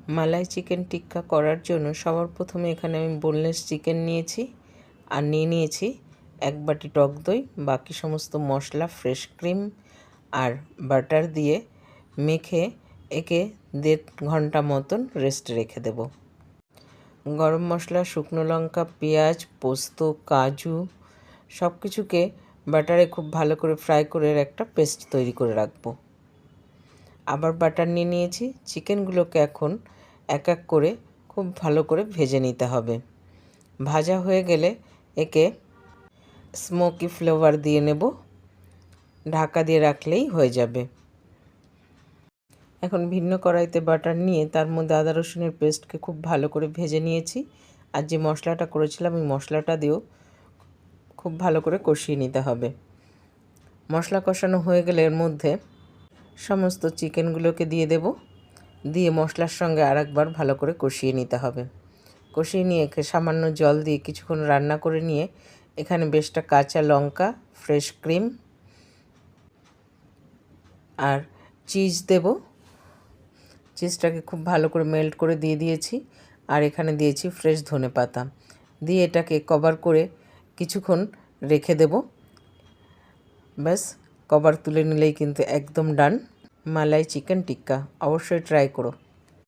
মালাই chicken টিক্কা করার জন্য সবার প্রথমে এখানে আমি বোনলেস চিকেন নিয়েছি আর নিয়েছি 1 বাটি টক দই, বাকি সমস্ত মশলা, ফ্রেশ ক্রিম আর বাটার দিয়ে মেখে একে 1.5 ঘন্টা মতন রেস্টে রেখে দেব। গরম মশলা, শুকনো লঙ্কা, পেঁয়াজ, পোস্ত, কাজু সব কিছুকে বাটারে খুব ভালো করে ফ্রাই করে একটা পেস্ট তৈরি করে রাখবো। আবার বাটার নিয়েছি। চিকেনগুলোকে এখন এক এক করে খুব ভালো করে ভেজে নিতে হবে। ভাজা হয়ে গেলে একে স্মোকি ফ্লেভার দিয়ে নেব, ঢাকা দিয়ে রাখলেই হয়ে যাবে। এখন ভিন্ন কড়াইতে বাটার নিয়ে তার মধ্যে আদা রসুনের পেস্টকে খুব ভালো করে ভেজে নিয়েছি। আর যে মশলাটা করেছিলাম ওই মশলাটা দিয়েও খুব ভালো করে কষিয়ে নিতে হবে। মশলা কষানো হয়ে গেলে এর মধ্যে সমস্ত চিকেনগুলোকে দিয়ে দেব, দিয়ে মশলার সঙ্গে আরেকবার ভালো করে কষিয়ে নিতে হবে। কষিয়ে নিয়ে সামান্য জল দিয়ে কিছুক্ষণ রান্না করে নিয়ে এখানে বেশটা কাঁচা লঙ্কা, ফ্রেশ ক্রিম আর চিজ দেব। চিজটাকে খুব ভালো করে মেল্ট করে দিয়ে দিয়েছি। আর এখানে দিয়েছি ফ্রেশ ধনেপাতা, দিয়ে এটাকে কভার করে কিছুক্ষণ রেখে দেব। ব্যাস, কভার তুলে নিলেই কিন্তু একদম ডান মালাই চিকেন টিক্কা। অবশ্যই ট্রাই করো।